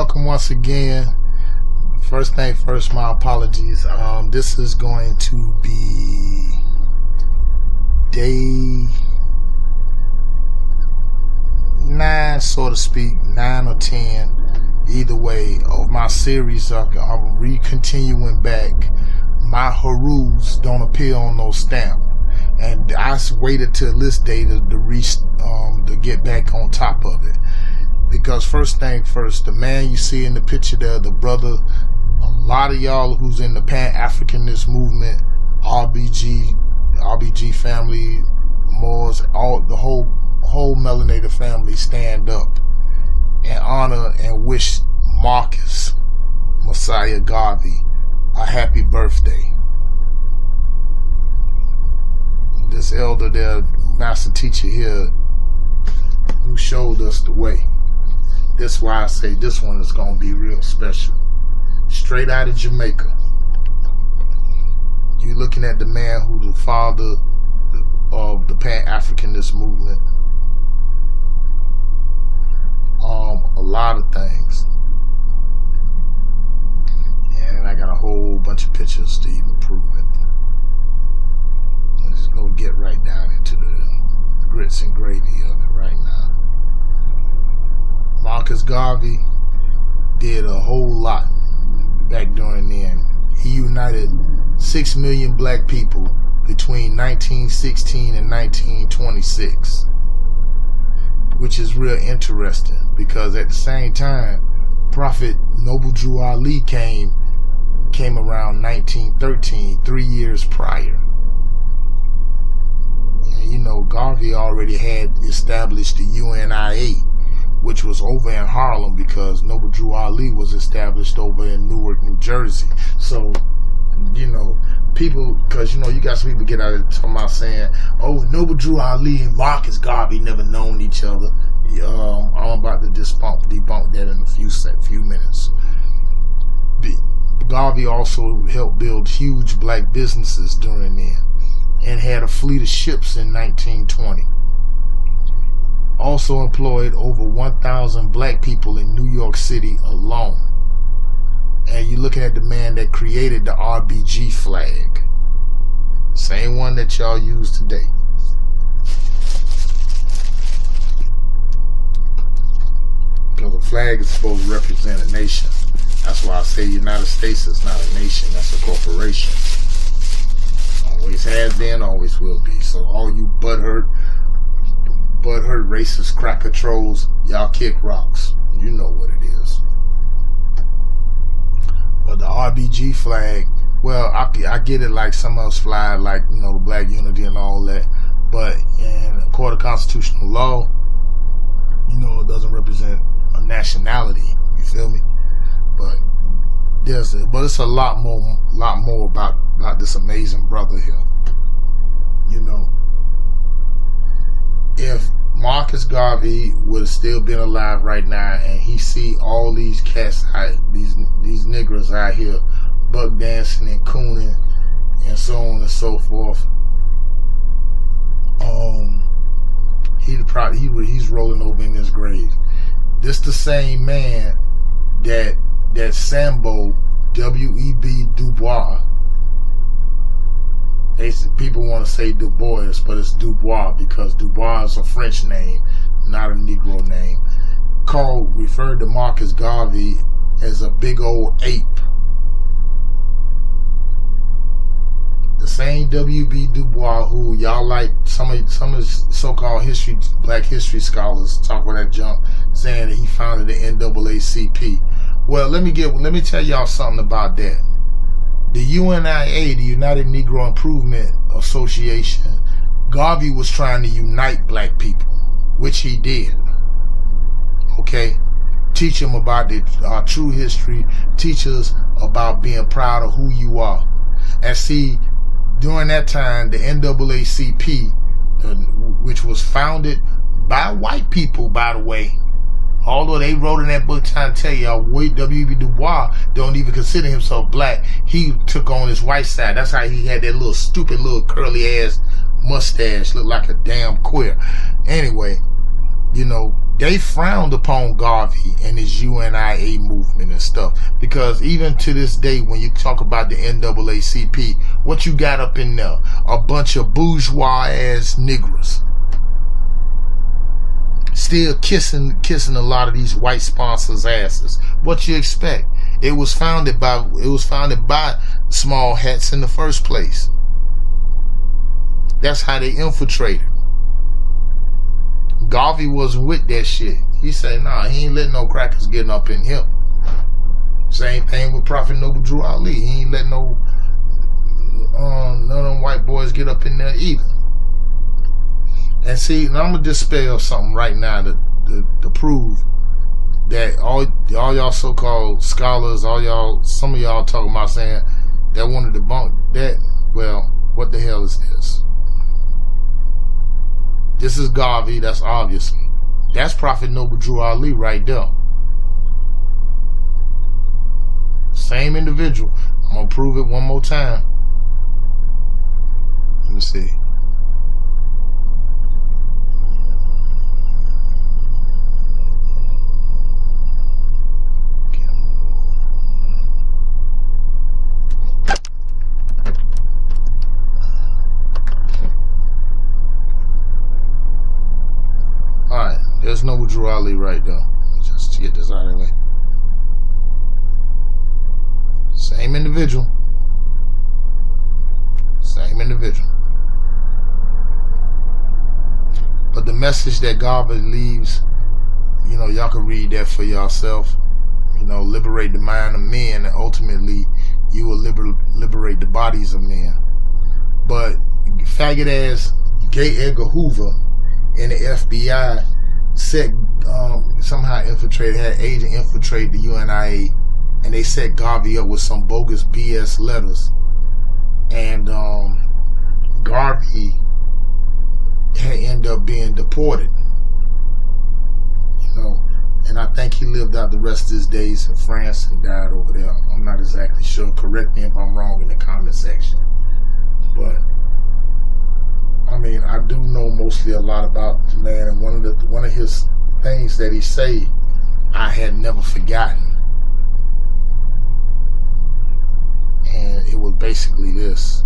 Welcome once again. First thing first, my apologies. This is going to be day 9, so to speak, 9 or 10, either way, of my series. I'm re-continuing back. My Harus don't appear on no stamp, and I waited till this day to get back on top of it. Because first thing first, the man you see in the picture there, the brother, a lot of y'all who's in the Pan-Africanist movement, RBG family, Moors, all the whole melanated family stand up and honor and wish Marcus Messiah Garvey a happy birthday. This elder there, master teacher here, who showed us the way. That's why I say this one is going to be real special. Straight out of Jamaica. You're looking at the man who's the father of the Pan-Africanist movement. A lot of things. And I got a whole bunch of pictures to even prove it. I'm just going to get right down into the grits and gravy of it right now. Marcus Garvey did a whole lot back during then. He united 6 million black people between 1916 and 1926, which is real interesting because at the same time, Prophet Noble Drew Ali came around 1913, 3 years prior. And you know, Garvey already had established the UNIA, which was over in Harlem because Noble Drew Ali was established over in Newark, New Jersey. So, you know, people, because, you know, you got some people get out of talking about saying, oh, Noble Drew Ali and Marcus Garvey never known each other. I'm about to debunk that in a few minutes. Garvey also helped build huge black businesses during then and had a fleet of ships in 1920. Also employed over 1,000 black people in New York City alone. And you're looking at the man that created the RBG flag. Same one that y'all use today. Because a flag is supposed to represent a nation. That's why I say United States is not a nation, that's a corporation. Always has been, always will be. So all you butthurt racist cracker trolls, y'all kick rocks. You know what it is. But the RBG flag, well, I get it, like some of us fly, like, you know, black unity and all that. But in a court of constitutional law, you know, it doesn't represent a nationality. You feel me? But it's a lot more about this amazing brother here. You know, if Marcus Garvey would have still been alive right now and he see all these cats out, these niggers out here buck dancing and cooning and so on and so forth, he's rolling over in his grave. This the same man that Sambo W.E.B. Du Bois, people want to say Du Bois, but it's Du Bois because Du Bois is a French name, not a Negro name. Referred to Marcus Garvey as a big old ape. The same W.B. Du Bois who y'all like, some of the so-called black history scholars talk about that junk, saying that he founded the NAACP. Well, let me tell y'all something about that. The UNIA, the United Negro Improvement Association, Garvey was trying to unite black people, which he did. Okay? Teach them about our true history. Teach us about being proud of who you are. And see, during that time, the NAACP, which was founded by white people, by the way, although they wrote in that book trying to tell y'all, W.B. Du Bois don't even consider himself black. He took on his white side. That's how he had that little stupid little curly ass mustache, looked like a damn queer. Anyway, you know, they frowned upon Garvey and his UNIA movement and stuff, because even to this day, when you talk about the NAACP, what you got up in there? A bunch of bourgeois ass niggers still kissing a lot of these white sponsors' asses. What you expect? It was founded by small hats in the first place. That's how they infiltrated. Garvey wasn't with that shit. He said, nah, he ain't letting no crackers getting up in here. Same thing with Prophet Noble Drew Ali. He ain't letting none of them white boys get up in there either. And see, and I'm gonna dispel something right now to prove that all y'all so-called scholars, some of y'all talking about saying that want to debunk that. Well, what the hell is this? This is Garvey, that's obviously. That's Prophet Noble Drew Ali right there. Same individual. I'm going to prove it one more time. Let me see. Alright, there's Noble Drew Ali right there. Just to get this out of the way. Same individual. Same individual. But the message that Garvey leaves, y'all can read that for yourself. Liberate the mind of men, and ultimately you will liberate the bodies of men. But faggot ass Gay Edgar Hoover and the FBI somehow had an agent infiltrate the UNIA, and they set Garvey up with some bogus BS letters, and Garvey had ended up being deported, and I think he lived out the rest of his days in France and died over there. I'm not exactly sure. Correct me if I'm wrong in the comment section, but I do know mostly a lot about the man, and one of his things that he said I had never forgotten, and it was basically this: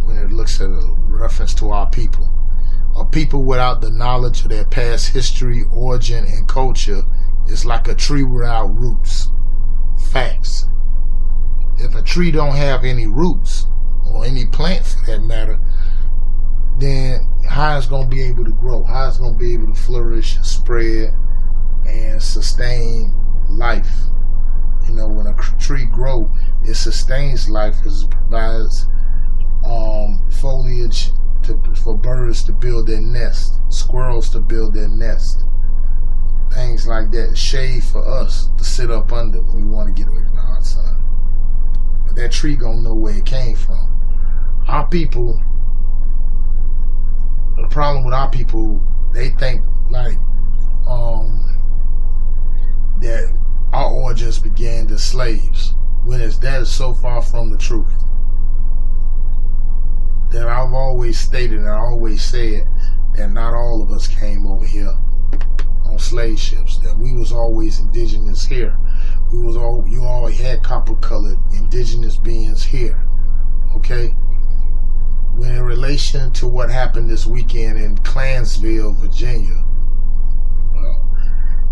when it looks at a reference to our people, a people without the knowledge of their past history, origin, and culture is like a tree without roots. Facts. If a tree don't have any roots, or any plant for that matter, then how it's going to be able to grow? How it's going to be able to flourish, spread, and sustain life? When a tree grows, it sustains life because it provides foliage for birds to build their nest, squirrels to build their nest, things like that. Shade for us to sit up under when we want to get away from the hot sun. But that tree gonna know where it came from. Our people, the problem with our people, they think like that our origins began as slaves, when that is so far from the truth. That I've always stated and I always said that not all of us came over here on slave ships, that we was always indigenous here. You always had copper-colored indigenous beings here. Okay? When in relation to what happened this weekend in Clansville, Virginia,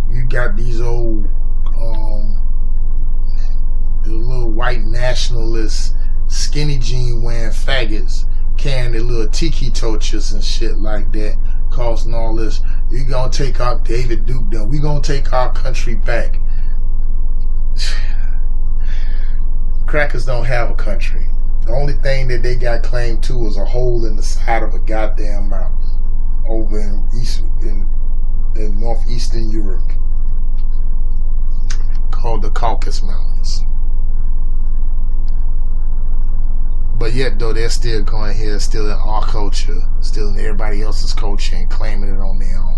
you got these old the little white nationalists, skinny jean wearing faggots, carrying their little tiki torches and shit like that, causing all this. You gonna take our David Duke down. We gonna take our country back. Crackers don't have a country. The only thing that they got claimed to is a hole in the side of a goddamn mountain over in northeastern Europe, called the Caucasus Mountains. But yet, though, they're still going here, still in our culture, still in everybody else's culture, and claiming it on their own.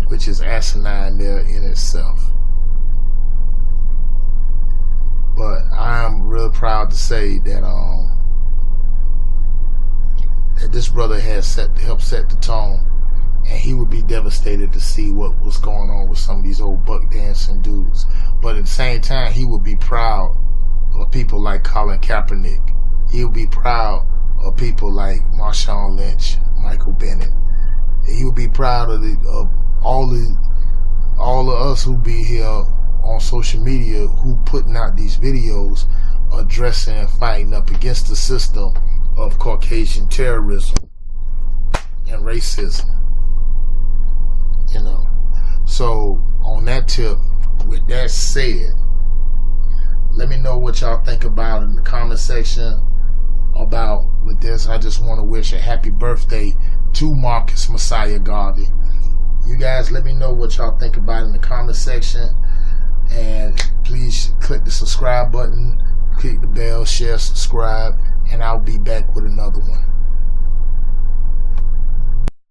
Which is asinine there in itself. But I'm real proud to say that this brother has helped set the tone, and he would be devastated to see what was going on with some of these old buck dancing dudes. But at the same time, he would be proud of people like Colin Kaepernick. He would be proud of people like Marshawn Lynch, Michael Bennett. He would be proud of all of us who be here on social media who putting out these videos addressing and fighting up against the system of Caucasian terrorism and racism. You know. So on that tip, with that said, let me know what y'all think about in the comment section about with this. I just want to wish a happy birthday to Marcus Messiah Garvey. You guys let me know what y'all think about in the comment section, and please click the subscribe button, click the bell, share, subscribe, and I'll be back with another one.